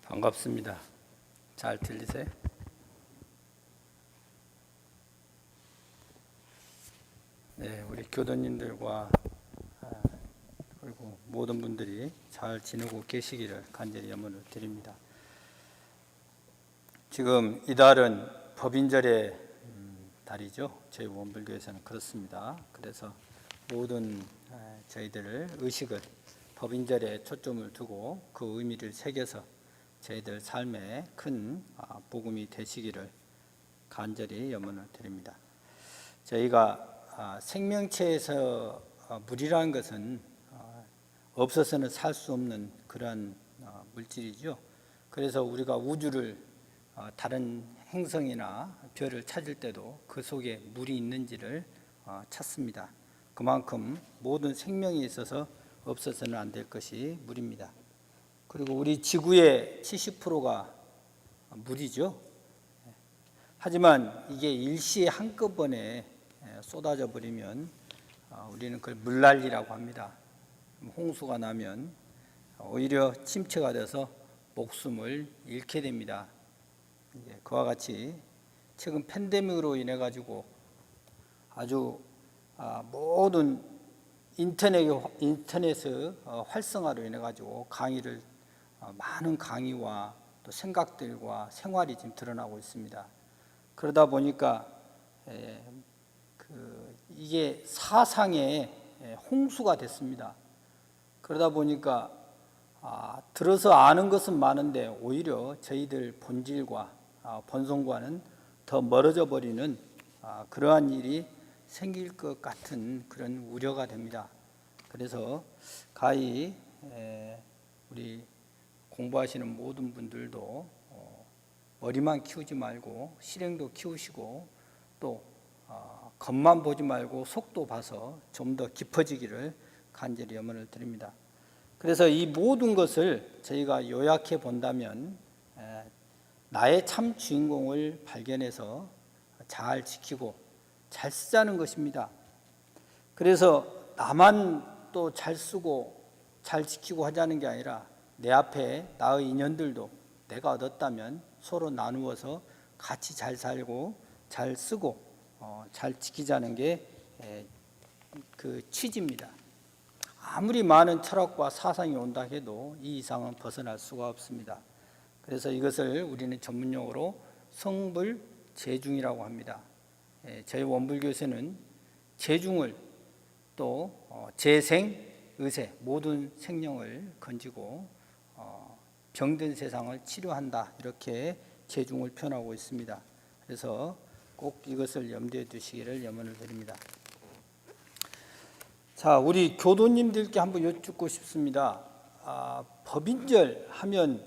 반갑습니다. 잘 들리세요? 네, 우리 교도님들과 그리고 모든 분들이 잘 지내고 계시기를 간절히 염원을 드립니다. 지금 이달은 법인절의 달이죠. 저희 원불교에서는 그렇습니다. 그래서 모든 저희들 의식을 법인절에 초점을 두고 그 의미를 새겨서 저희들 삶에 큰 복음이 되시기를 간절히 염원을 드립니다. 저희가 생명체에서 물이라는 것은 없어서는 살 수 없는 그런 물질이죠. 그래서 우리가 우주를 다른 행성이나 별을 찾을 때도 그 속에 물이 있는지를 찾습니다. 그만큼 모든 생명이 있어서 없어서는 안 될 것이 물입니다. 그리고 우리 지구의 70%가 물이죠. 하지만 이게 일시에 한꺼번에 쏟아져 버리면 우리는 그걸 물난리라고 합니다. 홍수가 나면 오히려 침체가 돼서 목숨을 잃게 됩니다. 그와 같이 최근 팬데믹으로 인해 가지고 아주 모든 인터넷 활성화로 인해 가지고 많은 강의와 또 생각들과 생활이 지금 드러나고 있습니다. 그러다 보니까 이게 사상의 홍수가 됐습니다. 그러다 보니까 들어서 아는 것은 많은데 오히려 저희들 본질과 본성과는 더 멀어져 버리는 그러한 일이 생길 것 같은 그런 우려가 됩니다. 그래서 가히 우리 공부하시는 모든 분들도 머리만 키우지 말고 실행도 키우시고 또 겉만 보지 말고 속도 봐서 좀 더 깊어지기를 간절히 염원을 드립니다. 그래서 이 모든 것을 저희가 요약해 본다면 나의 참 주인공을 발견해서 잘 지키고 잘 쓰자는 것입니다. 그래서 나만 또 잘 쓰고 잘 지키고 하자는 게 아니라 내 앞에 나의 인연들도 내가 얻었다면 서로 나누어서 같이 잘 살고 잘 쓰고 잘 지키자는 게 그 취지입니다. 아무리 많은 철학과 사상이 온다 해도 이 이상은 벗어날 수가 없습니다. 그래서 이것을 우리는 전문용어로 성불재중이라고 합니다. 저희 원불교에서는 재중을 또 재생, 의세 모든 생명을 건지고 병든 세상을 치료한다 이렇게 재중을 표현하고 있습니다. 그래서 꼭 이것을 염두에 두시기를 염원을 드립니다. 자, 우리 교도님들께 한번 여쭙고 싶습니다. 법인절 하면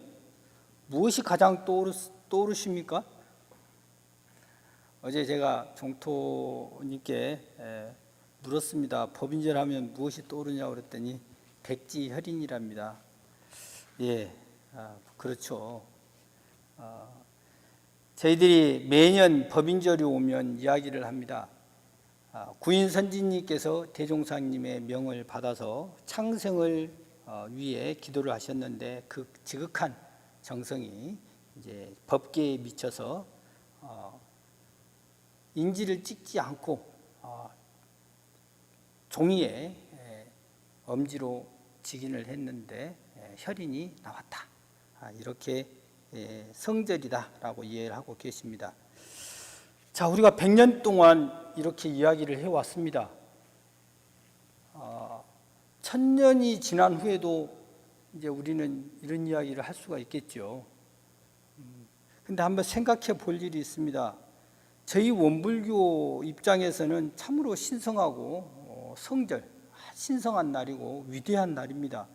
무엇이 가장 떠오르십니까? 어제 제가 종토님께 물었습니다. 법인절 하면 무엇이 떠오르냐고 그랬더니 백지혈인이랍니다. 예, 그렇죠. 저희들이 매년 법인절이 오면 이야기를 합니다. 구인 선진님께서 대종사님의 명을 받아서 창생을 위해 기도를 하셨는데 그 지극한 정성이 이제 법계에 미쳐서 인지를 찍지 않고 종이에 엄지로 직인을 했는데 혈인이 나왔다. 이렇게 성절이다라고 이해를 하고 계십니다. 자, 우리가 100년 동안 이렇게 이야기를 해왔습니다. 1000년이 지난 후에도 이제 우리는 이런 이야기를 할 수가 있겠죠. 근데 한번 생각해 볼 일이 있습니다. 저희 원불교 입장에서는 참으로 신성하고 신성한 날이고 위대한 날입니다.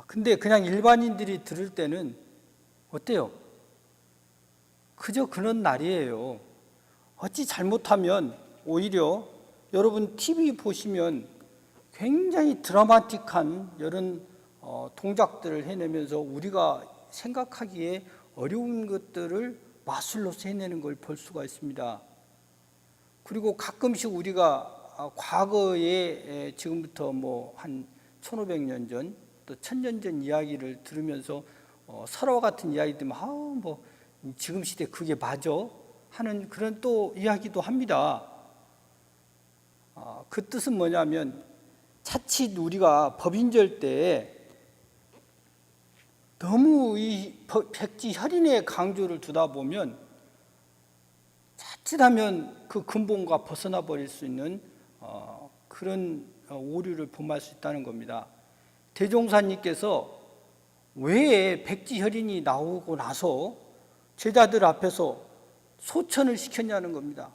근데 그냥 일반인들이 들을 때는 어때요? 그저 그런 날이에요. 어찌 잘못하면 오히려 여러분 TV 보시면 굉장히 드라마틱한 이런 동작들을 해내면서 우리가 생각하기에 어려운 것들을 마술로서 해내는 걸 볼 수가 있습니다. 그리고 가끔씩 우리가 과거에 지금부터 뭐 한 1500년 전 또 1000년 전 이야기를 들으면서 설화와 같은 이야기 때문에 뭐 지금 시대 그게 맞아 하는 그런 또 이야기도 합니다. 그 뜻은 뭐냐면 자칫 우리가 법인절 때 너무 이 백지혈인의 강조를 두다 보면 자칫하면 그 근본과 벗어나 버릴 수 있는 그런 오류를 범할 수 있다는 겁니다. 대종사님께서 왜 백지혈인이 나오고 나서 제자들 앞에서 소천을 시켰냐는 겁니다.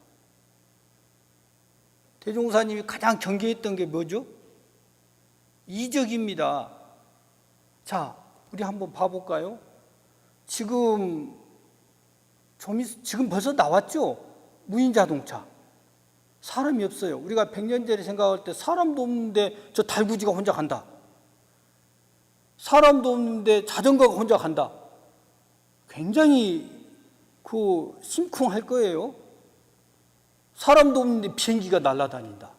대종사님이 가장 경계했던 게 뭐죠? 이적입니다. 자, 우리 한번 봐볼까요? 지금 벌써 나왔죠? 무인자동차. 사람이 없어요. 우리가 100년 전에 생각할 때 사람도 없는데 저 달구지가 혼자 간다. 사람도 없는데 자전거가 혼자 간다. 굉장히 심쿵할 거예요. 사람도 없는데 비행기가 날아다닌다.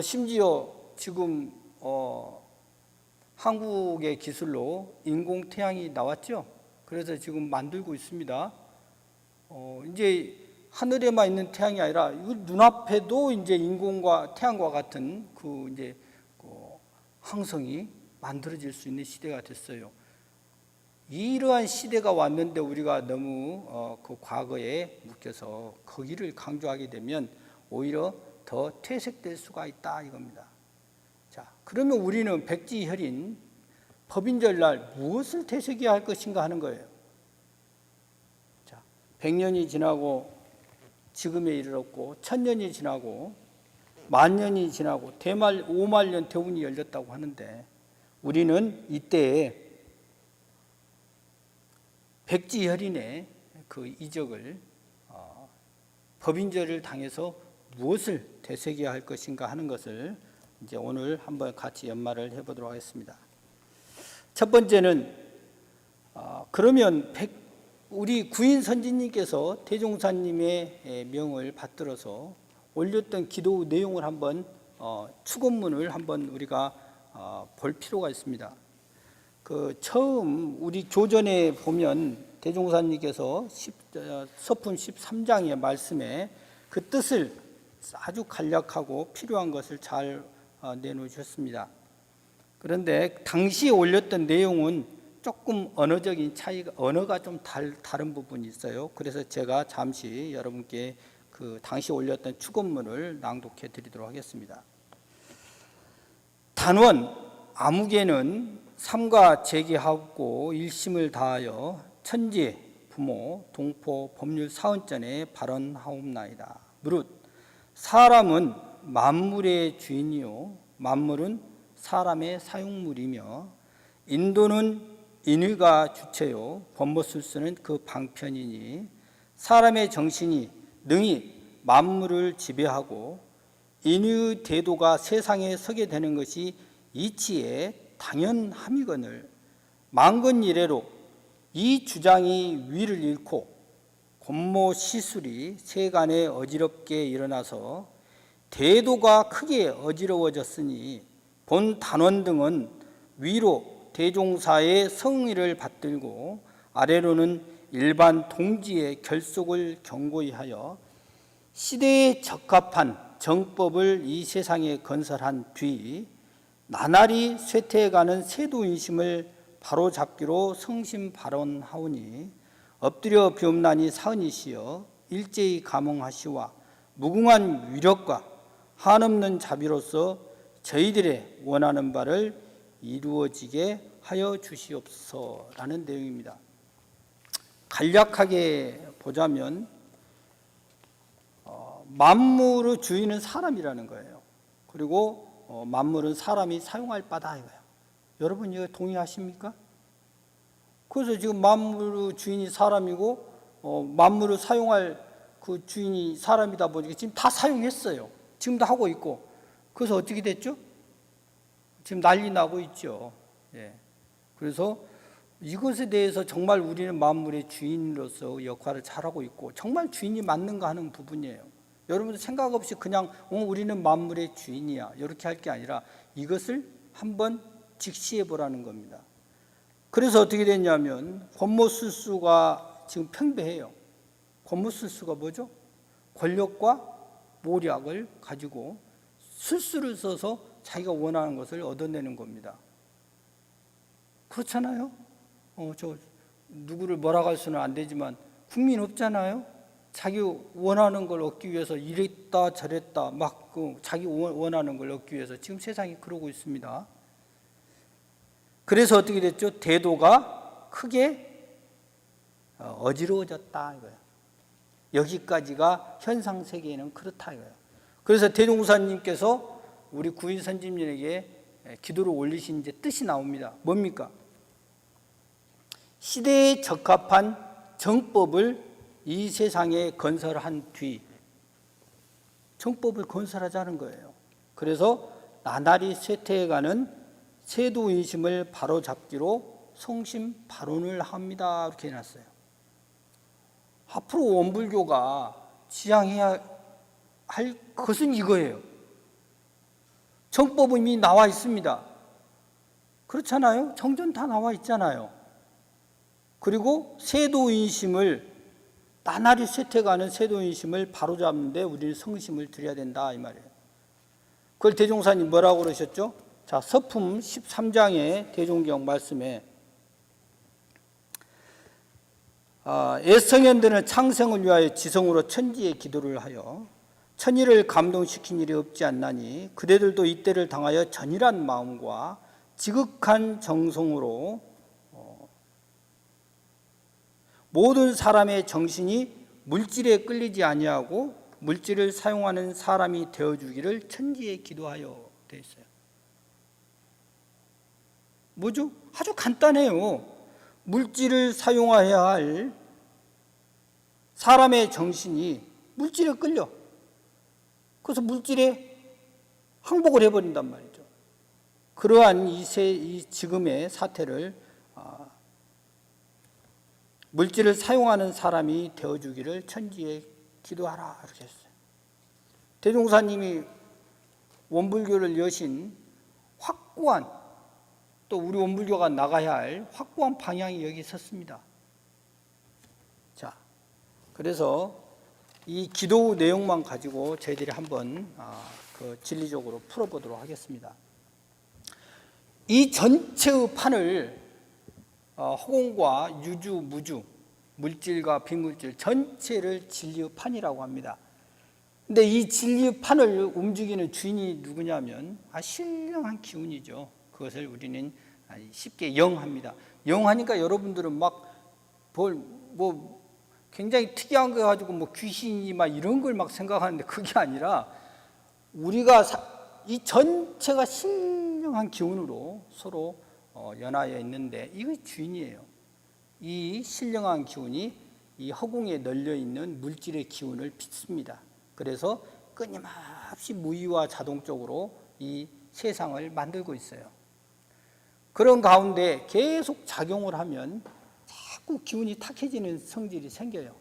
심지어 지금 한국의 기술로 인공태양이 나왔죠. 그래서 지금 만들고 있습니다. 이제 하늘에만 있는 태양이 아니라 눈앞에도 이제 인공과 태양과 같은 이제 항성이 만들어질 수 있는 시대가 됐어요. 이러한 시대가 왔는데 우리가 너무 그 과거에 묶여서 거기를 강조하게 되면 오히려 더 퇴색될 수가 있다 이겁니다. 자, 그러면 우리는 백지혈인 법인절날 무엇을 되새겨야 할 것인가 하는 거예요. 자, 100년이 지나고 지금에 이르렀고 1000년이 지나고 만년이 지나고 대말 5만년 대운이 열렸다고 하는데 우리는 이때에 백지혈인의 그 이적을 법인절을 당해서 무엇을 되새겨야 할 것인가 하는 것을 이제 오늘 한번 같이 연말을 해보도록 하겠습니다. 첫 번째는 그러면 우리 구인 선지님께서 대종사님의 명을 받들어서 올렸던 기도 내용을 한번 축원문을 한번 우리가 볼 필요가 있습니다. 처음 우리 교전에 보면 대종사님께서 서품 13장의 말씀에 그 뜻을 아주 간략하고 필요한 것을 잘 내놓으셨습니다. 그런데 당시에 올렸던 내용은 조금 언어가 좀 다른 부분이 있어요. 그래서 제가 잠시 여러분께 그 당시 올렸던 축원문을 낭독해 드리도록 하겠습니다. 단원 아무개는 삼가 재기하고 일심을 다하여 천지 부모 동포 법률 사언전에 발언하옵나이다. 무릇 사람은 만물의 주인이요 만물은 사람의 사용물이며 인도는 인의가 주체요 법무술수는 그 방편이니 사람의 정신이 능히 만물을 지배하고 인의 대도가 세상에 서게 되는 것이 이치의 당연함이거늘 만근 이래로 이 주장이 위를 잃고 권모 시술이 세간에 어지럽게 일어나서 대도가 크게 어지러워졌으니 본 단원 등은 위로 대종사의 성의를 받들고 아래로는 일반 동지의 결속을 경고히 하여 시대에 적합한 정법을 이 세상에 건설한 뒤 나날이 쇠퇴해가는 세도인심을 바로잡기로 성심 발언하오니 엎드려 비옵나니 사은이시여 일제히 감응하시와 무궁한 위력과 한없는 자비로서 저희들의 원하는 바를 이루어지게 하여 주시옵소서라는 내용입니다. 간략하게 보자면 만물의 주인은 사람이라는 거예요. 그리고 만물은 사람이 사용할 바다 이거예요. 여러분 이거 동의하십니까? 그래서 지금 만물의 주인이 사람이고 만물을 사용할 그 주인이 사람이다 보니까 지금 다 사용했어요. 지금도 하고 있고. 그래서 어떻게 됐죠? 지금 난리 나고 있죠. 예. 그래서 이것에 대해서 정말 우리는 만물의 주인으로서 역할을 잘하고 있고 정말 주인이 맞는가 하는 부분이에요. 여러분들 생각 없이 그냥 우리는 만물의 주인이야 이렇게 할 게 아니라 이것을 한번 직시해 보라는 겁니다. 그래서 어떻게 됐냐면 권모술수가 지금 팽배해요. 권모술수가 뭐죠? 권력과 모략을 가지고 술수를 써서 자기가 원하는 것을 얻어내는 겁니다. 그렇잖아요? 저 누구를 뭐라고 할 수는 안 되지만 국민 없잖아요? 자기 원하는 걸 얻기 위해서 이랬다 저랬다 막 자기 원하는 걸 얻기 위해서 지금 세상이 그러고 있습니다. 그래서 어떻게 됐죠? 대도가 크게 어지러워졌다 이거예요. 여기까지가 현상 세계에는 그렇다 이거예요. 그래서 대종사님께서 우리 구인 선진님에게 기도를 올리신 이제 뜻이 나옵니다. 뭡니까? 시대에 적합한 정법을 이 세상에 건설한 뒤 정법을 건설하자는 거예요. 그래서 나날이 쇠퇴해가는 세도인심을 바로잡기로 성심발언을 합니다. 이렇게 해놨어요. 앞으로 원불교가 지향해야 할 것은 이거예요. 정법은 이미 나와 있습니다. 그렇잖아요? 정전 다 나와 있잖아요. 그리고 세도인심을 나날이 쇠퇴가는 세도인심을 바로잡는데 우리는 성심을 드려야 된다 이 말이에요. 그걸 대종사님 뭐라고 그러셨죠? 자, 서품 13장의 대종경 말씀에 애성현대는 창생을 위하여 지성으로 천지에 기도를 하여 천일을 감동시킨 일이 없지 않나니 그대들도 이때를 당하여 전일한 마음과 지극한 정성으로 모든 사람의 정신이 물질에 끌리지 아니하고 물질을 사용하는 사람이 되어주기를 천지에 기도하여 되어 있어요. 뭐죠? 아주 간단해요. 물질을 사용해야 할 사람의 정신이 물질에 끌려. 그래서 물질에 항복을 해버린단 말이죠. 그러한 이 지금의 사태를 물질을 사용하는 사람이 되어주기를 천지에 기도하라 이렇게 했어요. 대종사님이 원불교를 여신 확고한 또 우리 원불교가 나가야 할 확고한 방향이 여기 섰습니다. 자, 그래서 이 기도 내용만 가지고 저희들이 한번 진리적으로 풀어보도록 하겠습니다. 이 전체의 판을 허공과 유주, 무주, 물질과 비물질 전체를 진리의 판이라고 합니다. 근데 이 진리의 판을 움직이는 주인이 누구냐면 신령한 기운이죠. 그것을 우리는 쉽게 영합니다. 영하니까 여러분들은 막 굉장히 특이한 거 가지고 귀신이 막 이런 걸 막 생각하는데 그게 아니라 우리가 이 전체가 신령한 기운으로 서로 연하여 있는데 이거 주인이에요. 이 신령한 기운이 이 허공에 널려 있는 물질의 기운을 빚습니다. 그래서 끊임없이 무의와 자동적으로 이 세상을 만들고 있어요. 그런 가운데 계속 작용을 하면 자꾸 기운이 탁해지는 성질이 생겨요.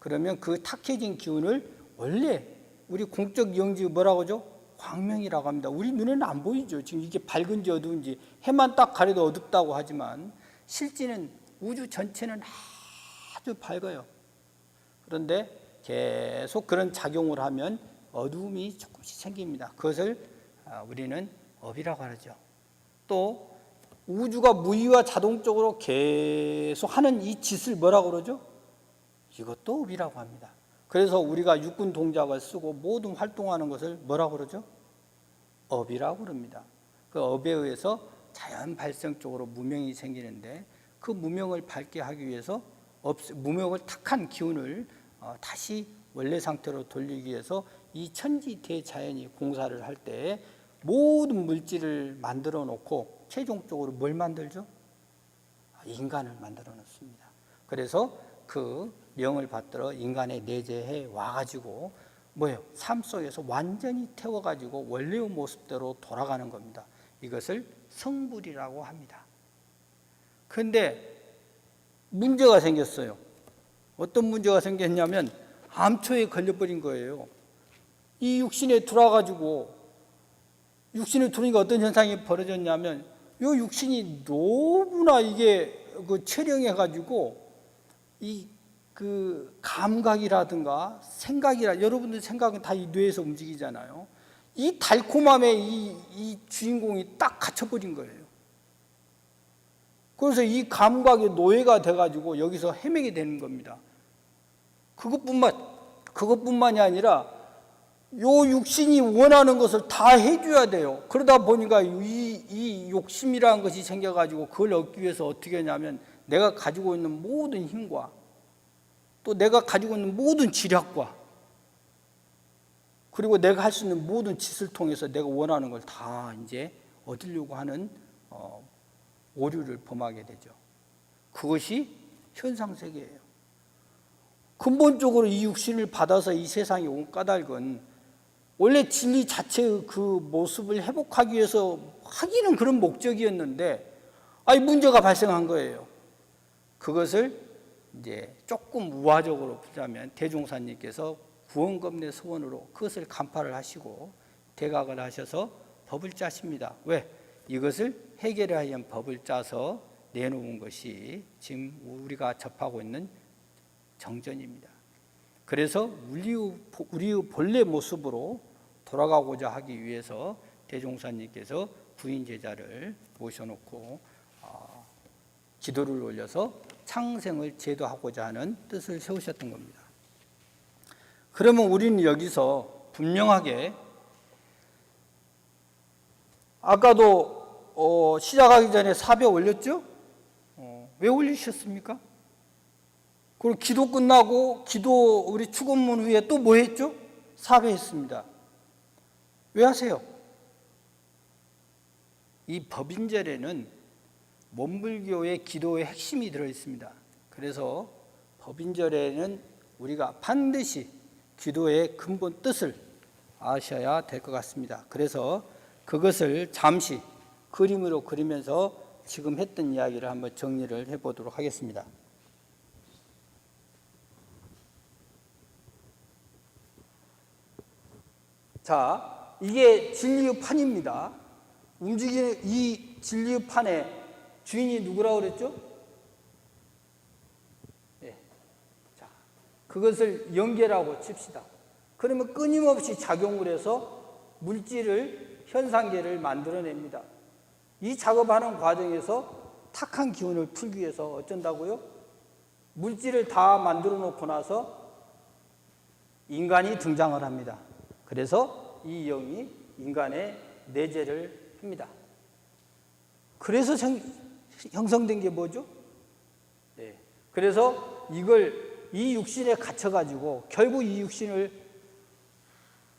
그러면 그 탁해진 기운을 원래 우리 공적 영지 뭐라고 하죠? 광명이라고 합니다. 우리 눈에는 안 보이죠. 지금 이게 밝은지 어두운지 해만 딱 가려도 어둡다고 하지만 실제는 우주 전체는 아주 밝아요. 그런데 계속 그런 작용을 하면 어두움이 조금씩 생깁니다. 그것을 우리는 업이라고 하죠. 또 우주가 무의와 자동적으로 계속 하는 이 짓을 뭐라고 그러죠? 이것도 업이라고 합니다. 그래서 우리가 육군 동작을 쓰고 모든 활동하는 것을 뭐라고 그러죠? 업이라고 그럽니다. 그 업에 의해서 자연 발생적으로 무명이 생기는데 그 무명을 밝게 하기 위해서 무명을 탁한 기운을 다시 원래 상태로 돌리기 위해서 이 천지 대자연이 공사를 할 때 모든 물질을 만들어 놓고 최종적으로 뭘 만들죠? 인간을 만들어 놓습니다. 그래서 그 명을 받들어 인간에 내재해 와가지고 삶 속에서 완전히 태워가지고 원래의 모습대로 돌아가는 겁니다. 이것을 성불이라고 합니다. 그런데 문제가 생겼어요. 어떤 문제가 생겼냐면 암초에 걸려버린 거예요. 이 육신에 들어와가지고 육신에 들어오니까 어떤 현상이 벌어졌냐면 요 육신이 너무나 이게 촬영해가지고 그 감각이라든가 생각이라, 여러분들 생각은 다 이 뇌에서 움직이잖아요. 이 달콤함에 이 주인공이 딱 갇혀버린 거예요. 그래서 이 감각의 노예가 돼가지고 여기서 헤매게 되는 겁니다. 그것뿐만이 아니라 요 육신이 원하는 것을 다 해줘야 돼요. 그러다 보니까 이 욕심이라는 것이 생겨가지고 그걸 얻기 위해서 어떻게 하냐면 내가 가지고 있는 모든 힘과 또 내가 가지고 있는 모든 지략과 그리고 내가 할 수 있는 모든 짓을 통해서 내가 원하는 걸 다 이제 얻으려고 하는 오류를 범하게 되죠. 그것이 현상세계예요. 근본적으로 이 육신을 받아서 이 세상에 온 까닭은 원래 진리 자체의 그 모습을 회복하기 위해서 하기는 그런 목적이었는데 문제가 발생한 거예요. 그것을 이제 조금 우화적으로 보자면 대종사님께서 구원검내 서원으로 그것을 간파를 하시고 대각을 하셔서 법을 짜십니다. 왜? 이것을 해결해야 하는 법을 짜서 내놓은 것이 지금 우리가 접하고 있는 정전입니다. 그래서 우리의 본래 모습으로 돌아가고자 하기 위해서 대종사님께서 부인 제자를 모셔놓고 기도를 올려서 창생을 제도하고자 하는 뜻을 세우셨던 겁니다. 그러면 우리는 여기서 분명하게 아까도 시작하기 전에 사배 올렸죠? 왜 올리셨습니까? 그리고 기도 끝나고 우리 축원문 후에 또 뭐 했죠? 사배했습니다. 왜 하세요? 이 법인절에는 원불교의 기도의 핵심이 들어있습니다. 그래서 법인절에는 우리가 반드시 기도의 근본 뜻을 아셔야 될 것 같습니다. 그래서 그것을 잠시 그림으로 그리면서 지금 했던 이야기를 한번 정리를 해보도록 하겠습니다. 자, 이게 진리의 판입니다. 움직이는 이 진리의 판의 주인이 누구라고 그랬죠? 네. 자, 그것을 연계라고 칩시다. 그러면 끊임없이 작용을 해서 물질을, 현상계를 만들어냅니다. 이 작업하는 과정에서 탁한 기운을 풀기 위해서 어쩐다고요? 물질을 다 만들어 놓고 나서 인간이 등장을 합니다. 그래서 이 영이 인간의 내재를 합니다. 그래서 형성된 게 뭐죠? 네. 그래서 이 육신에 갇혀가지고 결국 이 육신을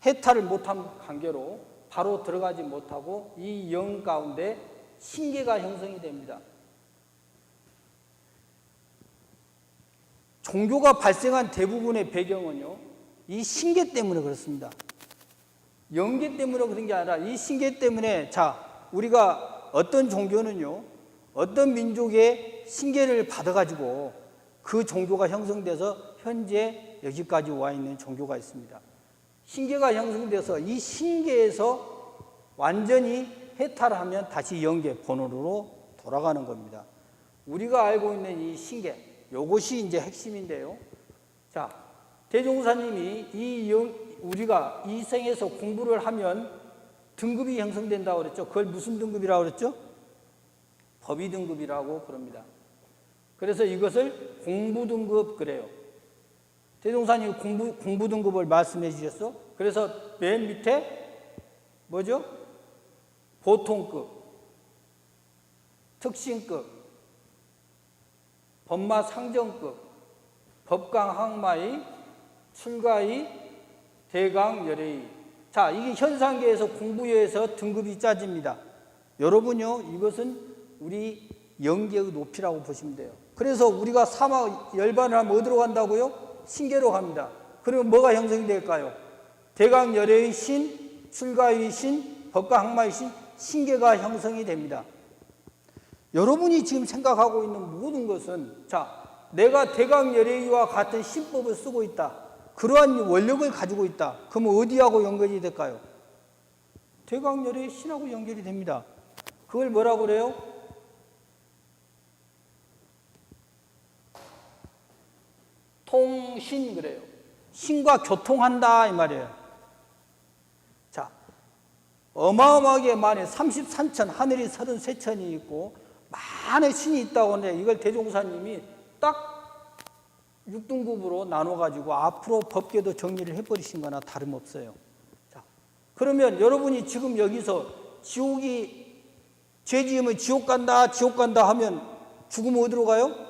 해탈을 못한 관계로 바로 들어가지 못하고 이 영 가운데 신계가 형성이 됩니다. 종교가 발생한 대부분의 배경은요, 이 신계 때문에 그렇습니다. 영계 때문에 그런 게 아니라 이 신계 때문에, 우리가 어떤 종교는요, 어떤 민족의 신계를 받아가지고 그 종교가 형성돼서 현재 여기까지 와 있는 종교가 있습니다. 신계가 형성돼서 이 신계에서 완전히 해탈하면 다시 영계 본원으로 돌아가는 겁니다. 우리가 알고 있는 이 신계, 이것이 이제 핵심인데요. 대종사님이 우리가 이 생에서 공부를 하면 등급이 형성된다고 그랬죠. 그걸 무슨 등급이라고 그랬죠? 법의 등급이라고 그럽니다. 그래서 이것을 공부 등급 그래요. 대종사님 공부 등급을 말씀해 주셨어. 그래서 맨 밑에 뭐죠? 보통급, 특신급, 법마 상정급, 법강 항마의, 출가의, 대강 열의. 이게 현상계에서 공부에서 등급이 짜집니다. 여러분요, 이것은 우리 영계의 높이라고 보시면 돼요. 그래서 우리가 사막 열반을 하면 어디로 간다고요? 신계로 갑니다. 그러면 뭐가 형성이 될까요? 대강 열의 신, 출가의 신, 법강 항마의 신, 신계가 형성이 됩니다. 여러분이 지금 생각하고 있는 모든 것은 내가 대강 열의와 같은 신법을 쓰고 있다. 그러한 원력을 가지고 있다. 그러면 어디하고 연결이 될까요? 대강 열의 신하고 연결이 됩니다. 그걸 뭐라고 그래요? 통신 그래요. 신과 교통한다 이 말이에요. 자, 어마어마하게 많이 33천, 하늘이 33천이 있고 많은 신이 있다고 하는데 이걸 대종사님이 딱 6등급으로 나눠가지고 앞으로 법계도 정리를 해버리신 거나 다름없어요. 자, 그러면 여러분이 지금 여기서 지옥이 죄 지으면 지옥 간다 하면 죽으면 어디로 가요?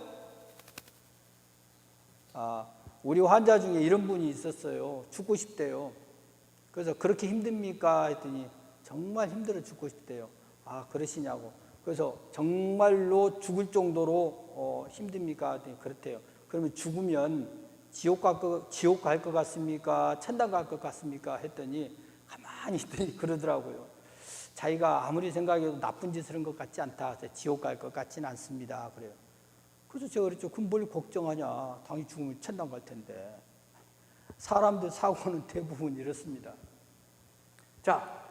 우리 환자 중에 이런 분이 있었어요. 죽고 싶대요. 그래서 그렇게 힘듭니까? 했더니 정말 힘들어 죽고 싶대요. 그러시냐고. 그래서 정말로 죽을 정도로 힘듭니까? 했더니 그렇대요. 그러면 죽으면 지옥 갈 것 같습니까? 천당 갈 것 같습니까? 했더니 가만히 있더니 그러더라고요. 자기가 아무리 생각해도 나쁜 짓을 한 것 같지 않다. 지옥 갈 것 같지는 않습니다. 그래요. 그래서 제가 그랬죠. 그럼 뭘 걱정하냐. 당연히 죽으면 천당 갈 텐데. 사람들 사고는 대부분 이렇습니다. 자,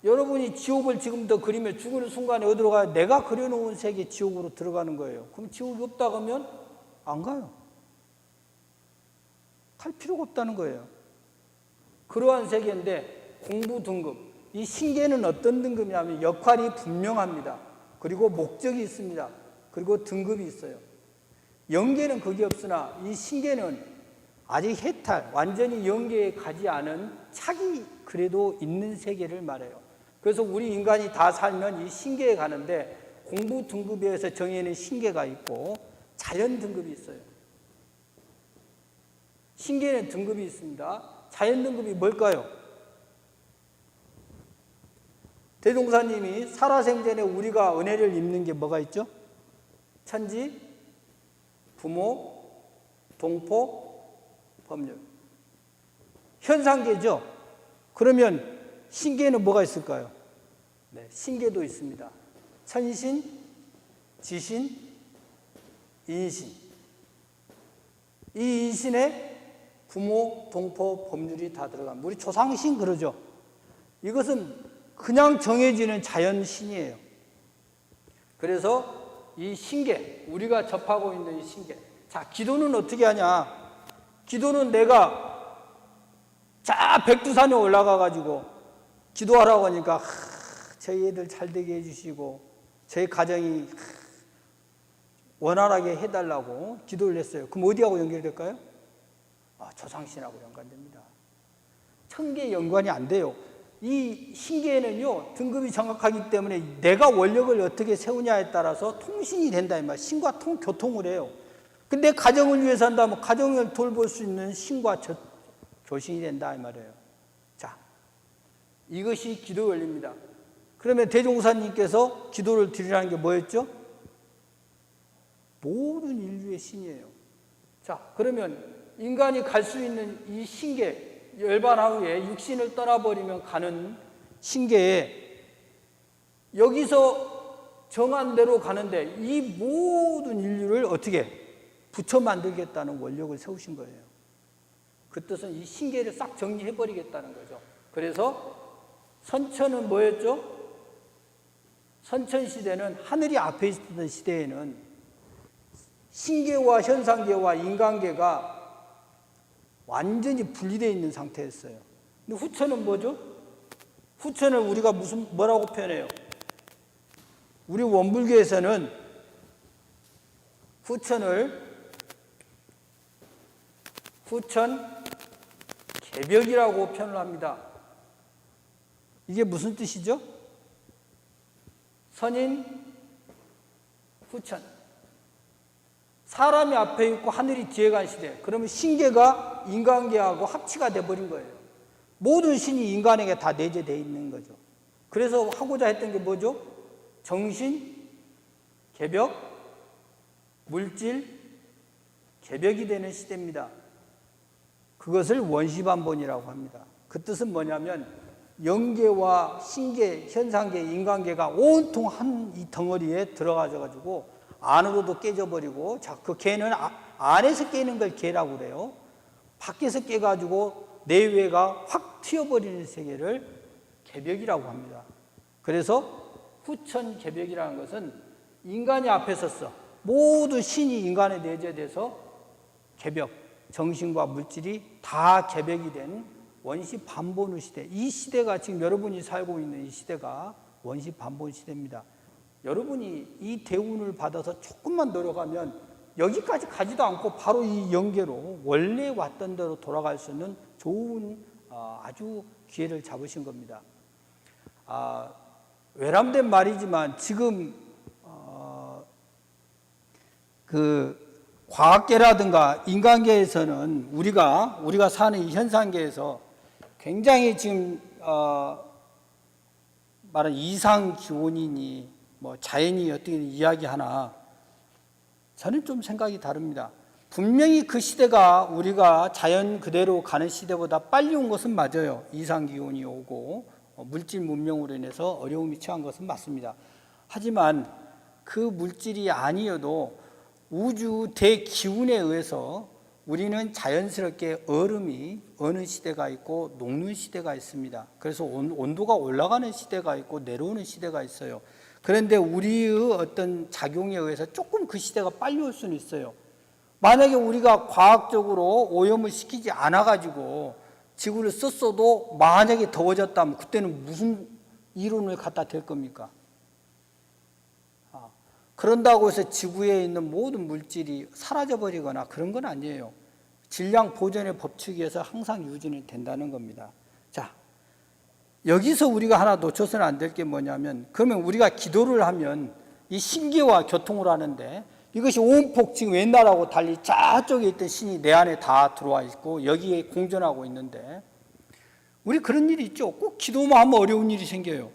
여러분이 지옥을 지금부터 그리면 죽는 순간에 어디로 가요? 내가 그려놓은 세계 지옥으로 들어가는 거예요. 그럼 지옥이 없다 그러면 안 가요. 갈 필요가 없다는 거예요. 그러한 세계인데 공부 등급. 이 신계는 어떤 등급이냐면 역할이 분명합니다. 그리고 목적이 있습니다. 그리고 등급이 있어요. 영계는 그게 없으나 이 신계는 아직 해탈, 완전히 영계에 가지 않은 착이 그래도 있는 세계를 말해요. 그래서 우리 인간이 다 살면 이 신계에 가는데 공부 등급에서 정해놓은 신계가 있고 자연 등급이 있어요. 신계는 등급이 있습니다. 자연 등급이 뭘까요? 대종사님이 살아생전에 우리가 은혜를 입는 게 뭐가 있죠? 천지, 부모, 동포, 법률. 현상계죠. 그러면 신계는 뭐가 있을까요? 네, 신계도 있습니다. 천신, 지신, 인신. 이 인신에 부모, 동포, 법률이 다 들어갑니다. 우리 조상신 그러죠. 이것은 그냥 정해지는 자연신이에요. 그래서 이 신계, 우리가 접하고 있는 이 신계. 자, 기도는 어떻게 하냐? 기도는 내가 백두산에 올라가가지고 기도하라고 하니까 저희 애들 잘 되게 해주시고 저희 가정이 원활하게 해달라고 기도를 했어요. 그럼 어디하고 연결될까요? 조상신하고 연관됩니다. 천계에 연관이 안 돼요. 이 신계에는요 등급이 정확하기 때문에 내가 원력을 어떻게 세우냐에 따라서 통신이 된다 이 말. 신과 교통을 해요. 근데 가정을 위해서 한다면 가정을 돌볼 수 있는 신과 교신이 된다 이 말이에요. 자, 이것이 기도 원리입니다. 그러면 대종사님께서 기도를 드리라는 게 뭐였죠? 모든 인류의 신이에요. 자, 그러면 인간이 갈 수 있는 이 신계 열반하 후에 육신을 떠나버리면 가는 신계에 여기서 정한 대로 가는데 이 모든 인류를 어떻게 붙여 만들겠다는 원력을 세우신 거예요. 그 뜻은 이 신계를 싹 정리해버리겠다는 거죠. 그래서 선천은 뭐였죠? 선천시대는 하늘이 앞에 있었던 시대에는 신계와 현상계와 인간계가 완전히 분리되어 있는 상태였어요. 근데 후천은 뭐죠? 후천을 우리가 뭐라고 표현해요? 우리 원불교에서는 후천을 후천 개벽이라고 표현을 합니다. 이게 무슨 뜻이죠? 선인 후천. 사람이 앞에 있고 하늘이 뒤에 간 시대. 그러면 신계가 인간계하고 합치가 돼버린 거예요. 모든 신이 인간에게 다 내재되어 있는 거죠. 그래서 하고자 했던 게 뭐죠? 정신, 개벽, 물질, 개벽이 되는 시대입니다. 그것을 원시반본이라고 합니다. 그 뜻은 뭐냐면 영계와 신계, 현상계, 인간계가 온통 한 이 덩어리에 들어가가지고 안으로도 깨져버리고, 자, 그 개는 안에서 깨는 걸 개라고 그래요. 밖에서 깨가지고 내외가 확 튀어버리는 세계를 개벽이라고 합니다. 그래서 후천개벽이라는 것은 인간이 앞에 섰어. 모든 신이 인간에 내재돼서 개벽, 정신과 물질이 다 개벽이 된 원시 반본의 시대. 이 시대가 지금 여러분이 살고 있는 이 시대가 원시 반본 시대입니다. 여러분이 이 대운을 받아서 조금만 노력하면 여기까지 가지도 않고 바로 이 연계로 원래 왔던 대로 돌아갈 수 있는 좋은 아주 기회를 잡으신 겁니다. 외람된 말이지만 지금 그 과학계라든가 인간계에서는 우리가 사는 이 현상계에서 굉장히 지금 말하는 이상 기온이니 뭐 자연이 어떻게 이야기하나 저는 좀 생각이 다릅니다. 분명히 그 시대가 우리가 자연 그대로 가는 시대보다 빨리 온 것은 맞아요. 이상 기온이 오고 물질 문명으로 인해서 어려움이 처한 것은 맞습니다. 하지만 그 물질이 아니어도 우주 대기운에 의해서 우리는 자연스럽게 얼음이 어느 시대가 있고 녹는 시대가 있습니다. 그래서 온도가 올라가는 시대가 있고 내려오는 시대가 있어요. 그런데 우리의 어떤 작용에 의해서 조금 그 시대가 빨리 올 수는 있어요. 만약에 우리가 과학적으로 오염을 시키지 않아가지고 지구를 썼어도 만약에 더워졌다면 그때는 무슨 이론을 갖다 댈 겁니까? 그런다고 해서 지구에 있는 모든 물질이 사라져버리거나 그런 건 아니에요. 질량 보존의 법칙에서 항상 유지는 된다는 겁니다. 자, 여기서 우리가 하나 놓쳐서는 안 될 게 뭐냐면, 그러면 우리가 기도를 하면 이 신기와 교통을 하는데 이것이 온폭 지금 옛날하고 달리 저쪽에 있던 신이 내 안에 다 들어와 있고 여기에 공존하고 있는데, 우리 그런 일이 있죠. 꼭 기도만 하면 어려운 일이 생겨요.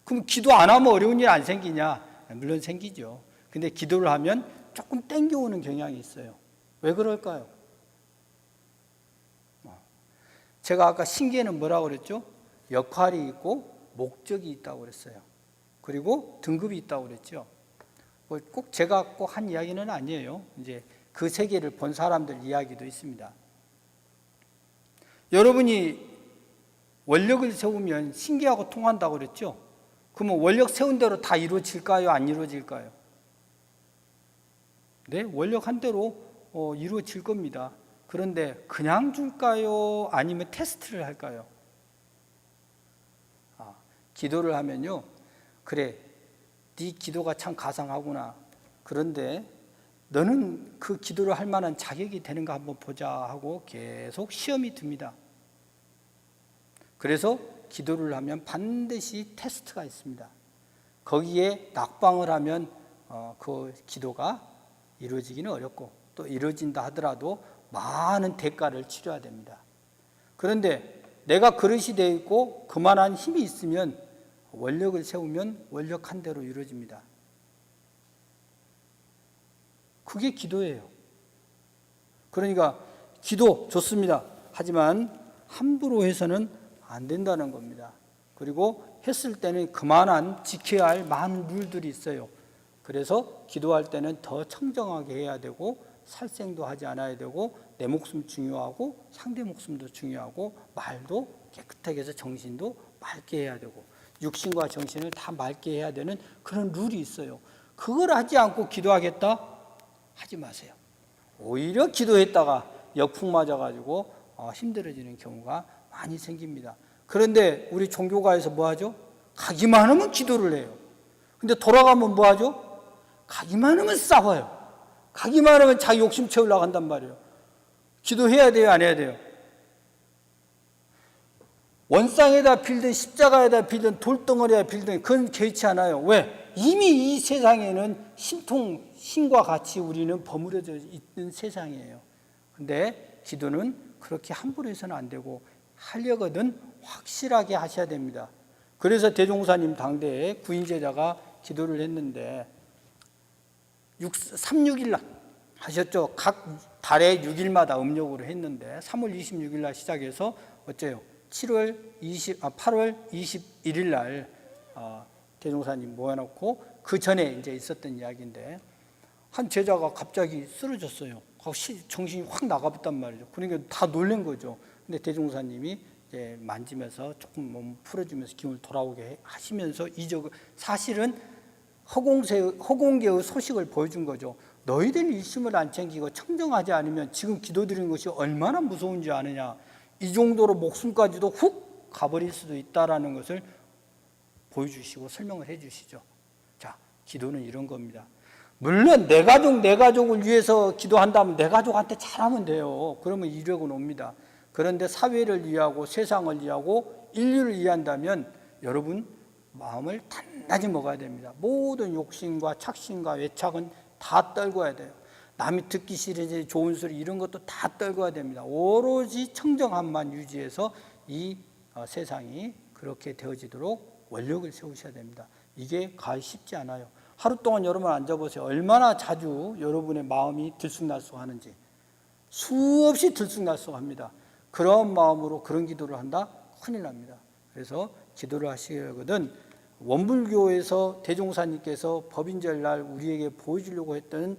그럼 기도 안 하면 어려운 일 안 생기냐? 물론 생기죠. 근데 기도를 하면 조금 땡겨오는 경향이 있어요. 왜 그럴까요? 제가 아까 신기에는 뭐라고 그랬죠? 역할이 있고 목적이 있다고 그랬어요. 그리고 등급이 있다고 그랬죠. 꼭 제가 꼭 한 이야기는 아니에요. 이제 그 세계를 본 사람들 이야기도 있습니다. 여러분이 원력을 세우면 신기하고 통한다고 그랬죠? 그러면 원력 세운 대로 다 이루어질까요? 안 이루어질까요? 네, 원력 한 대로 이루어질 겁니다. 그런데 그냥 줄까요? 아니면 테스트를 할까요? 기도를 하면요, 그래, 네 기도가 참 가상하구나. 그런데 너는 그 기도를 할 만한 자격이 되는가 한번 보자 하고 계속 시험이 듭니다. 그래서 기도를 하면 반드시 테스트가 있습니다. 거기에 낙방을 하면 그 기도가 이루어지기는 어렵고, 또 이루어진다 하더라도 많은 대가를 치러야 됩니다. 그런데 내가 그릇이 되어 있고 그만한 힘이 있으면 원력을 세우면 원력 한 대로 이루어집니다. 그게 기도예요. 그러니까 기도 좋습니다. 하지만 함부로 해서는 안 된다는 겁니다. 그리고 했을 때는 그만한 지켜야 할 많은 룰들이 있어요. 그래서 기도할 때는 더 청정하게 해야 되고, 살생도 하지 않아야 되고, 내 목숨 중요하고 상대 목숨도 중요하고, 말도 깨끗하게 해서 정신도 맑게 해야 되고, 육신과 정신을 다 맑게 해야 되는 그런 룰이 있어요. 그걸 하지 않고 기도하겠다? 하지 마세요. 오히려 기도했다가 역풍 맞아가지고 힘들어지는 경우가 많이 생깁니다. 그런데 우리 종교가에서 뭐 하죠? 가기만 하면 기도를 해요. 근데 돌아가면 뭐 하죠? 가기만 하면 싸워요. 가기만 하면 자기 욕심 채우려고 한단 말이에요. 기도해야 돼요, 안 해야 돼요? 원상에다 빌든 십자가에다 빌든 돌덩어리에다 빌든 그건 개의치 않아요. 왜? 이미 이 세상에는 신과 같이 우리는 버무려져 있는 세상이에요. 근데 기도는 그렇게 함부로 해서는 안 되고, 하려거든 확실하게 하셔야 됩니다. 그래서 대종사님 당대에 구인제자가 기도를 했는데 3-6일 날 하셨죠. 각 달에 6일마다 음력으로 했는데 3월 26일 날 시작해서 어째요? 8월 21일 날 대종사님 모여놓고, 그 전에 이제 있었던 이야기인데, 한 제자가 갑자기 쓰러졌어요. 정신이 확 나가봤단 말이죠. 그러니까 다 놀란 거죠. 근데 대종사님이 이제 만지면서 조금 몸 풀어주면서 기운을 돌아오게 하시면서 사실은 허공계의 소식을 보여준 거죠. 너희들 일심을 안 챙기고 청정하지 않으면 지금 기도드리는 것이 얼마나 무서운지 아느냐. 이 정도로 목숨까지도 훅 가버릴 수도 있다라는 것을 보여주시고 설명을 해주시죠. 자, 기도는 이런 겁니다. 물론 내 가족을 위해서 기도한다면 내 가족한테 잘하면 돼요. 그러면 이력은 옵니다. 그런데 사회를 위하고 세상을 위하고 인류를 위한다면 여러분 마음을 단단히 먹어야 됩니다. 모든 욕심과 착심과 외착은 다 떨궈야 돼요. 남이 듣기 싫은 좋은 소리 이런 것도 다 떨궈야 됩니다. 오로지 청정함만 유지해서 이 세상이 그렇게 되어지도록 원력을 세우셔야 됩니다. 이게 가히 쉽지 않아요. 하루 동안 여러분 앉아보세요. 얼마나 자주 여러분의 마음이 들쑥날쑥하는지. 수없이 들쑥날쑥합니다. 그런 마음으로 그런 기도를 한다? 큰일 납니다. 그래서 기도를 하시거든 원불교에서 대종사님께서 법인절날 우리에게 보여주려고 했던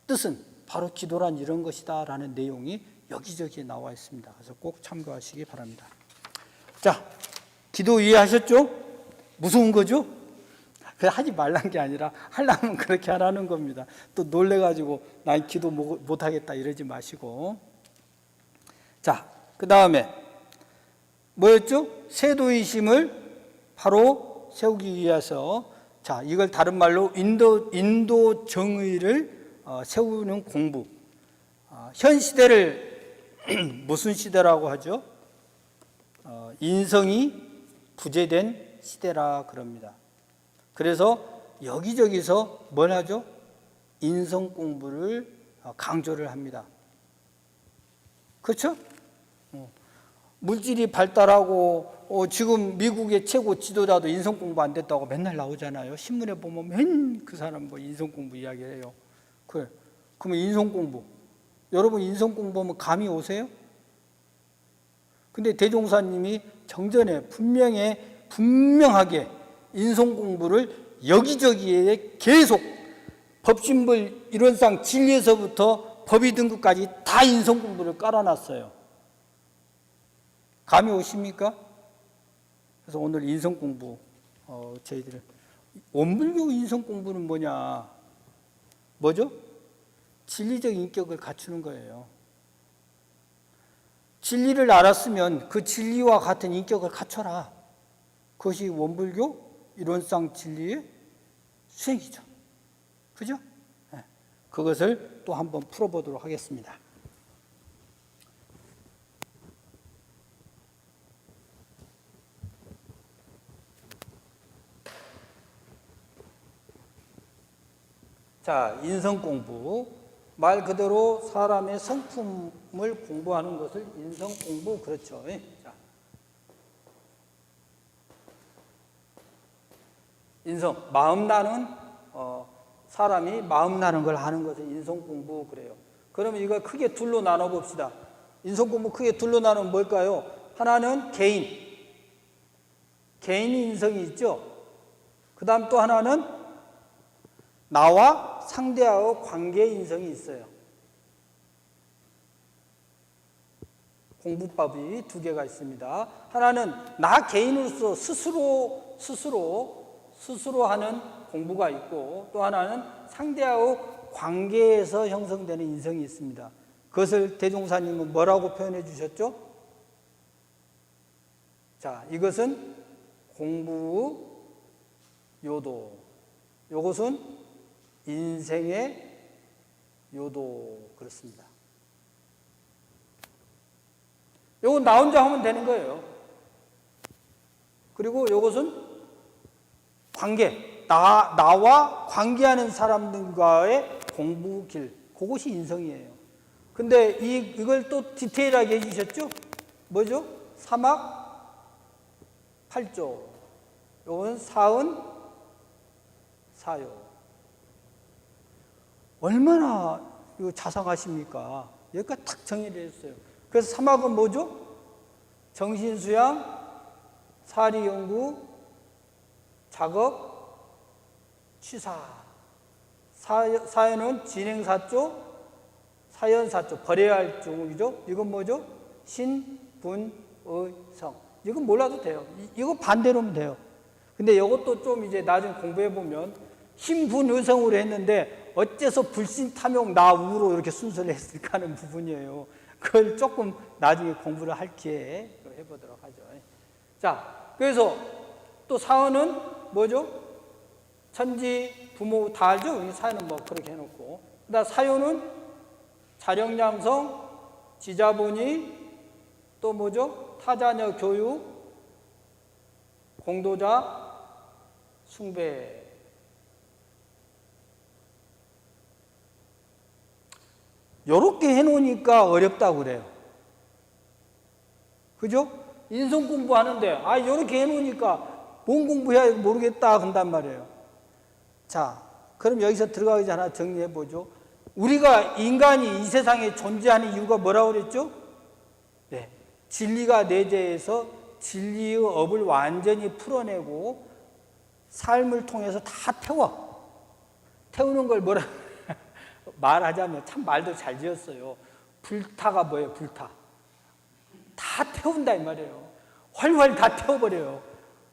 뜻은 바로 기도란 이런 것이다 라는 내용이 여기저기 나와 있습니다. 그래서 꼭 참고하시기 바랍니다. 자, 기도 이해하셨죠? 무서운 거죠? 그래 하지 말란 게 아니라 하려면 그렇게 하라는 겁니다. 또 놀래가지고 난 기도 못하겠다 이러지 마시고. 자, 그 다음에 뭐였죠? 세도의심을 바로 세우기 위해서, 자, 이걸 다른 말로 인도 정의를 세우는 공부. 현 시대를 무슨 시대라고 하죠? 인성이 부재된 시대라 그럽니다. 그래서 여기저기서 뭘 하죠? 인성 공부를 강조를 합니다. 그렇죠? 물질이 발달하고 지금 미국의 최고 지도자도 인성 공부 안 됐다고 맨날 나오잖아요. 신문에 보면 맨 그 사람 뭐 인성 공부 이야기해요. 그래. 그러면 인성 공부. 여러분 인성 공부하면 감이 오세요? 근데 대종사님이 정전에 분명하게 인성 공부를 여기저기에 계속 법신불 일원상 진리에서부터 법의 등급까지 다 인성 공부를 깔아놨어요. 감이 오십니까? 그래서 오늘 인성 공부 저희들 원불교 인성 공부는 뭐죠? 진리적 인격을 갖추는 거예요. 진리를 알았으면 그 진리와 같은 인격을 갖춰라. 그것이 원불교 이론상 진리의 수행이죠. 그죠? 네. 그것을 또 한번 풀어보도록 하겠습니다. 자, 인성 공부. 말 그대로 사람의 성품을 공부하는 것을 인성 공부, 그렇죠. 자. 인성, 마음 나는, 사람이 마음 나는 걸 하는 것을 인성 공부 그래요. 그러면 이걸 크게 둘로 나눠 봅시다. 인성 공부 크게 둘로 나누면 뭘까요? 하나는 개인이 인성이 있죠. 그 다음 또 하나는 나와 상대하고 관계의 인성이 있어요. 공부법이 두 개가 있습니다. 하나는 나 개인으로서 스스로 하는 공부가 있고, 또 하나는 상대하고 관계에서 형성되는 인성이 있습니다. 그것을 대종사님은 뭐라고 표현해 주셨죠? 자, 이것은 공부 요도, 이것은 인생의 요도, 그렇습니다. 요건 나 혼자 하면 되는 거예요. 그리고 이것은 관계, 나와 관계하는 사람들과의 공부 길, 그것이 인성이에요. 근데 이걸 또 디테일하게 해주셨죠? 뭐죠? 사막 8조, 요건 사은 사요. 얼마나 이거 자상하십니까? 여기까지 탁 정의를 해줬어요. 그래서 사막은 뭐죠? 정신수양, 사리연구, 작업, 취사. 사연은 진행사조, 사연사조, 버려야 할 종목이죠. 이건 뭐죠? 신, 분, 의성. 이건 몰라도 돼요. 이거 반대로 하면 돼요. 근데 이것도 좀 이제 나중에 공부해 보면 신분의성으로 했는데 어째서 불신탐욕 나우로 이렇게 순서를 했을까 하는 부분이에요. 그걸 조금 나중에 공부를 할 기회에 해보도록 하죠. 자, 그래서 또 사언은 뭐죠? 천지, 부모 다 알죠? 사연은 뭐 그렇게 해놓고. 그다음 사요는 자령양성, 지자본의, 또 뭐죠? 타자녀 교육, 공도자, 숭배. 요렇게 해놓으니까 어렵다고 그래요. 그죠? 인성 공부하는데, 요렇게 해놓으니까 뭔 공부해야 모르겠다, 한단 말이에요. 자, 그럼 여기서 들어가기 전에 하나 정리해보죠. 우리가 인간이 이 세상에 존재하는 이유가 뭐라고 그랬죠? 네. 진리가 내재해서 진리의 업을 완전히 풀어내고 삶을 통해서 다 태우는 걸 뭐라 말하자면 참 말도 잘 지었어요. 불타가 뭐예요? 불타. 다 태운다 이 말이에요. 활활 다 태워버려요.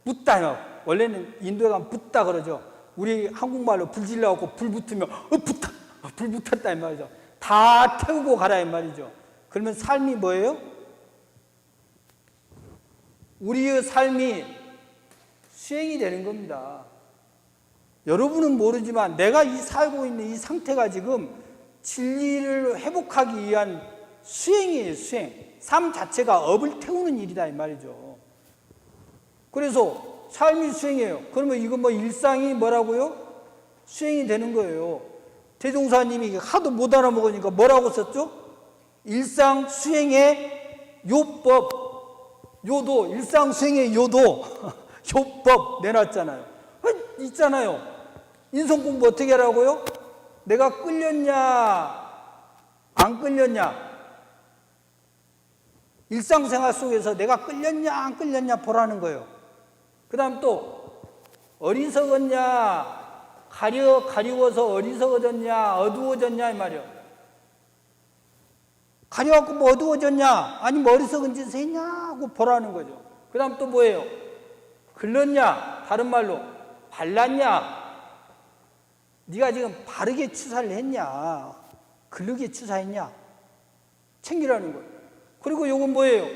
묻다요. 원래는 인도에 가면 붓다 그러죠. 우리 한국말로 불 질러갖고 불 붙으면 붙다. 불 붙었다 이 말이죠. 다 태우고 가라 이 말이죠. 그러면 삶이 뭐예요? 우리의 삶이 수행이 되는 겁니다. 여러분은 모르지만 내가 이 살고 있는 이 상태가 지금 진리를 회복하기 위한 수행이에요. 수행. 삶 자체가 업을 태우는 일이다 이 말이죠. 그래서 삶이 수행이에요. 그러면 이거 뭐 일상이 뭐라고요? 수행이 되는 거예요. 대종사님이 하도 못 알아먹으니까 뭐라고 썼죠? 일상 수행의 요법, 요도, 일상 수행의 요도, 요법 내놨잖아요. 있잖아요. 인성 공부 어떻게 하라고요? 내가 끌렸냐, 안 끌렸냐? 일상생활 속에서 내가 끌렸냐, 안 끌렸냐 보라는 거예요. 그 다음 또, 어리석었냐, 가리워서 어리석어졌냐, 어두워졌냐, 이 말이요. 가려갖고 뭐 어두워졌냐, 아니면 어리석은 짓을 했냐고 보라는 거죠. 그 다음 또 뭐예요? 글렀냐, 다른 말로, 발랐냐, 네가 지금 바르게 추사를 했냐, 글르게 추사했냐, 챙기라는 거예요. 그리고 요건 뭐예요?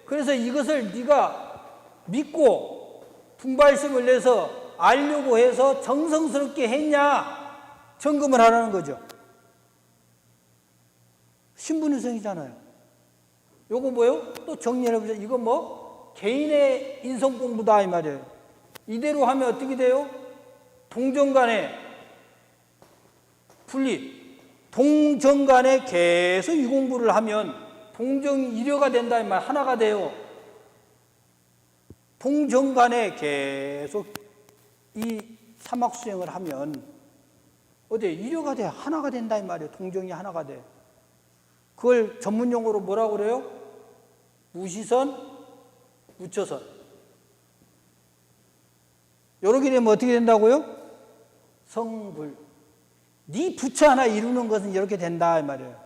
그래서 이것을 네가 믿고 분발심을 내서 알려고 해서 정성스럽게 했냐, 점검을 하라는 거죠. 신분의성이잖아요. 요거 뭐예요? 또 정리를 해보자. 이거 뭐 개인의 인성 공부다 이 말이에요. 이대로 하면 어떻게 돼요? 동정 간에 분리, 동정 간에 계속 이 공부를 하면 동정이 일여가 된다 이 말, 하나가 돼요. 동정 간에 계속 이 사막수행을 하면 어디 일여가 돼, 하나가 된다 이 말이에요. 동정이 하나가 돼. 그걸 전문용어로 뭐라고 그래요? 무시선, 무처선. 요렇게 되면 어떻게 된다고요? 성불. 네 부처 하나 이루는 것은 이렇게 된다 이 말이에요.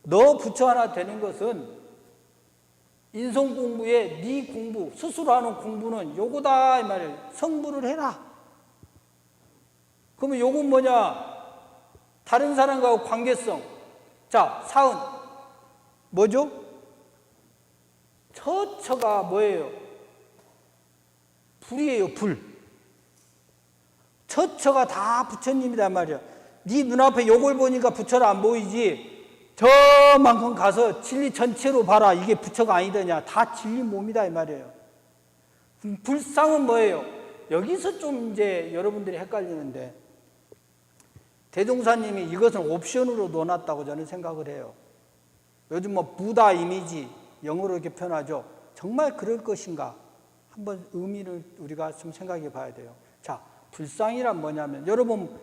너 부처 하나 되는 것은 인성 공부에 네 공부, 스스로 하는 공부는 요거다 이 말이에요. 성불을 해라. 그러면 요건 뭐냐? 다른 사람과 관계성. 자, 사은 뭐죠? 처처가 뭐예요? 불이에요, 불. 처처가 다 부처님이란 말이야. 네 눈앞에 요걸 보니까 부처는 안 보이지. 저만큼 가서 진리 전체로 봐라. 이게 부처가 아니더냐. 다 진리 몸이다 이 말이에요. 불상은 뭐예요? 여기서 좀 이제 여러분들이 헷갈리는데, 대종사님이 이것은 옵션으로 넣어놨다고 저는 생각을 해요. 요즘 뭐 부다 이미지, 영어로 이렇게 표현하죠. 정말 그럴 것인가? 한번 의미를 우리가 좀 생각해 봐야 돼요. 자, 불상이란 뭐냐면, 여러분,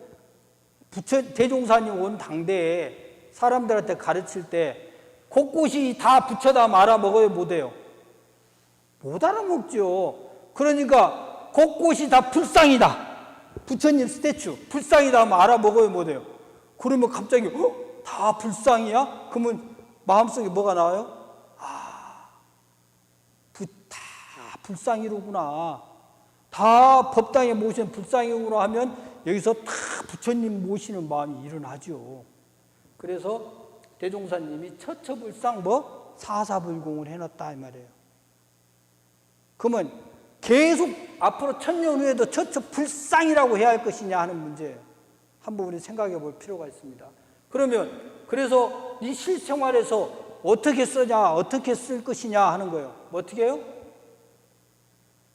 대종사님 온 당대에 사람들한테 가르칠 때 곳곳이 다 부처다 말아먹어요, 못해요? 못 알아먹죠. 그러니까 곳곳이 다 불상이다. 부처님 스태츄, 불상이다 하면 알아먹어요, 못해요? 그러면 갑자기 다 불상이야? 그러면 마음속에 뭐가 나와요? 다 불상이로구나. 다 법당에 모시는 불상이구나 하면 여기서 다 부처님 모시는 마음이 일어나죠. 그래서 대종사님이 처처불상 뭐 사사불공을 해놨다 이 말이에요. 그러면 계속 앞으로 1000년 후에도 처처불상이라고 해야 할 것이냐 하는 문제예요. 한번 우리 생각해 볼 필요가 있습니다. 그러면 그래서 이 실생활에서 어떻게 쓰냐, 어떻게 쓸 것이냐 하는 거예요. 뭐 어떻게 해요?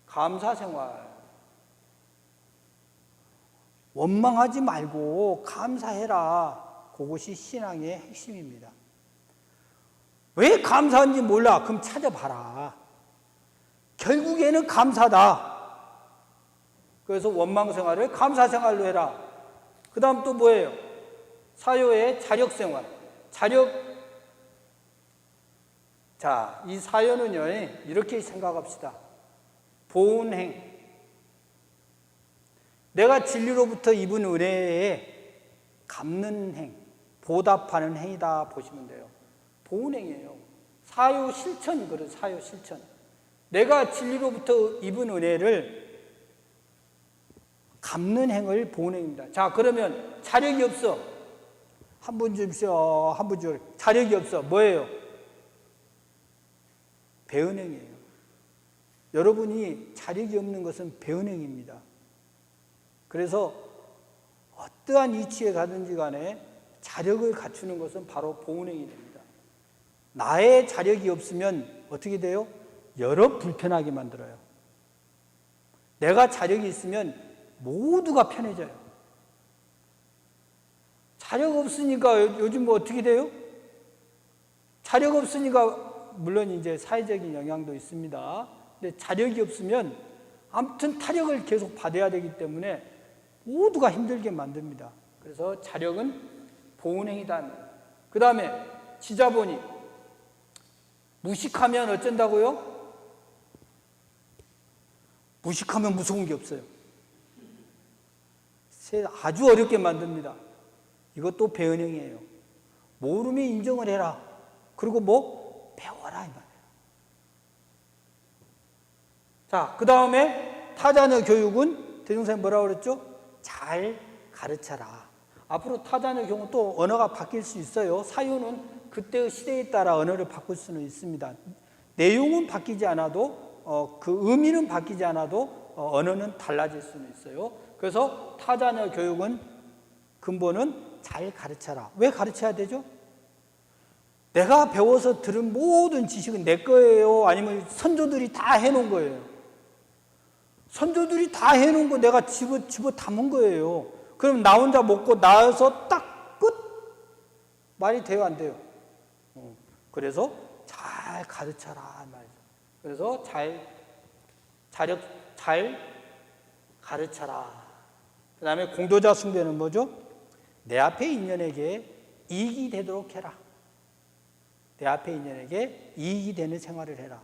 감사생활. 원망하지 말고 감사해라. 그것이 신앙의 핵심입니다. 왜 감사한지 몰라? 그럼 찾아봐라. 결국에는 감사다. 그래서 원망생활을 감사생활로 해라. 그 다음 또 뭐예요? 사요의 자력생활. 자, 이 사요는요, 이렇게 생각합시다. 보은행. 내가 진리로부터 입은 은혜에 갚는 행, 보답하는 행위다 보시면 돼요. 보은행이에요. 사요 실천이 그래요. 사요 실천. 내가 진리로부터 입은 은혜를 갚는 행을 보은행입니다. 자, 그러면 자력이 없어. 한 분 주십시오. 한 분 주십시오. 자력이 없어. 뭐예요? 배은행이에요. 여러분이 자력이 없는 것은 배은행입니다. 그래서 어떠한 위치에 가든지 간에 자력을 갖추는 것은 바로 보은행이 됩니다. 나의 자력이 없으면 어떻게 돼요? 여러 불편하게 만들어요. 내가 자력이 있으면 모두가 편해져요. 자력 없으니까 요즘 뭐 어떻게 돼요? 자력 없으니까 물론 이제 사회적인 영향도 있습니다. 근데 자력이 없으면 아무튼 타력을 계속 받아야 되기 때문에 모두가 힘들게 만듭니다. 그래서 자력은 보은행이다. 그 다음에 지자본이 무식하면 어쩐다고요? 무식하면 무서운 게 없어요. 아주 어렵게 만듭니다. 이것도 배은행이에요. 모르면 인정을 해라. 그리고 뭐 배워라 이 말이에요. 자, 그 다음에 타자녀 교육은 대종사님 뭐라고 그랬죠? 잘 가르쳐라. 앞으로 타자녀 교육은 또 언어가 바뀔 수 있어요. 사유는 그때의 시대에 따라 언어를 바꿀 수는 있습니다. 내용은 바뀌지 않아도 그 의미는 바뀌지 않아도 언어는 달라질 수는 있어요. 그래서 타자녀 교육은 근본은 잘 가르쳐라. 왜 가르쳐야 되죠? 내가 배워서 들은 모든 지식은 내 거예요? 아니면 선조들이 다 해놓은 거예요? 선조들이 다 해놓은 거 내가 집어 담은 거예요. 그럼 나 혼자 먹고 나와서 딱 끝? 말이 돼요, 안 돼요? 그래서 잘 가르쳐라 말이죠. 그래서 잘 가르쳐라. 그 다음에 공도자 숭배는 뭐죠? 내 앞에 인연에게 이익이 되도록 해라. 내 앞에 인연에게 이익이 되는 생활을 해라.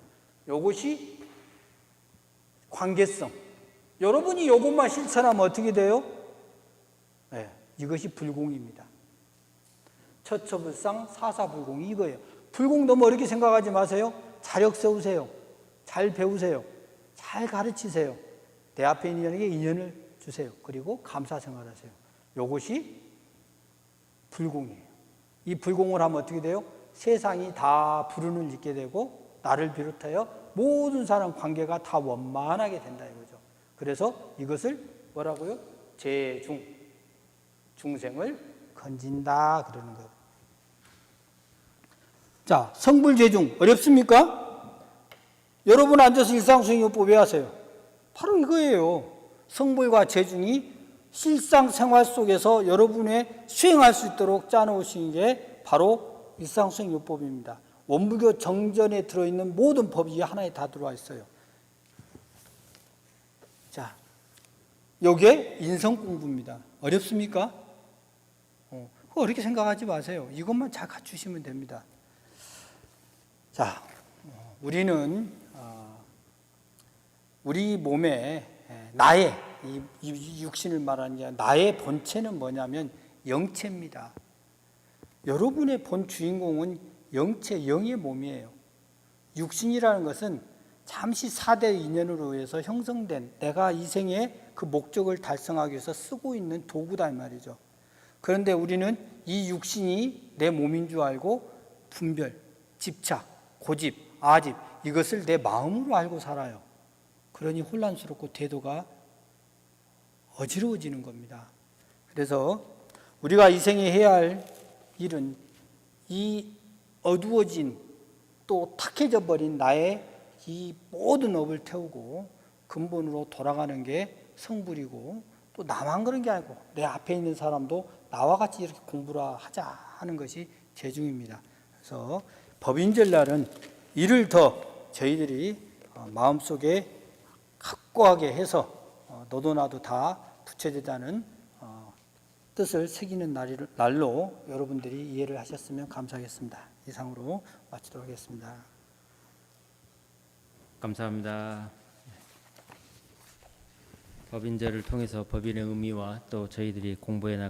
이것이 관계성. 여러분이 이것만 실천하면 어떻게 돼요? 네, 이것이 불공입니다. 처처불상 사사불공이 이거예요. 불공 너무 어렵게 생각하지 마세요. 자력 세우세요. 잘 배우세요. 잘 가르치세요. 내 앞에 있는 인연에게 인연을 주세요. 그리고 감사 생활하세요. 이것이 불공이에요. 이 불공을 하면 어떻게 돼요? 세상이 다 불운을 잊게 되고 나를 비롯하여 모든 사람 관계가 다 원만하게 된다 이거죠. 그래서 이것을 뭐라고요? 중생을 건진다 그러는 거예요. 자, 성불재중 어렵습니까? 여러분 앉아서 일상수행요법 왜 하세요? 바로 이거예요. 성불과 재중이 실상생활 속에서 여러분의 수행할 수 있도록 짜놓으신 게 바로 일상수행요법입니다. 원불교 정전에 들어있는 모든 법이 하나에 다 들어와 있어요. 자, 요게 인성공부입니다. 어렵습니까? 어렵게 생각하지 마세요. 이것만 잘 갖추시면 됩니다. 자, 우리는 우리 몸에 나의 이 육신을 말하는 게 나의 본체는 뭐냐면 영체입니다. 여러분의 본 주인공은 영체, 영의 몸이에요. 육신이라는 것은 잠시 4대 인연으로 해서 형성된 내가 이 생에 그 목적을 달성하기 위해서 쓰고 있는 도구다 이 말이죠. 그런데 우리는 이 육신이 내 몸인 줄 알고 분별, 집착, 고집, 아집 이것을 내 마음으로 알고 살아요. 그러니 혼란스럽고 태도가 어지러워지는 겁니다. 그래서 우리가 이 생에 해야 할 일은 이 어두워진 또 탁해져 버린 나의 이 모든 업을 태우고 근본으로 돌아가는 게 성불이고, 또 나만 그런 게 아니고 내 앞에 있는 사람도 나와 같이 이렇게 공부를 하자 하는 것이 재중입니다. 그래서 법인절날은 이를 더 저희들이 마음속에 확고하게 해서 너도 나도 다 부처되자는 뜻을 새기는 날로 여러분들이 이해를 하셨으면 감사하겠습니다. 이상으로 마치도록 하겠습니다. 감사합니다. 법인제를 통해서 법인의 의미와 또 저희들이 공부해 나가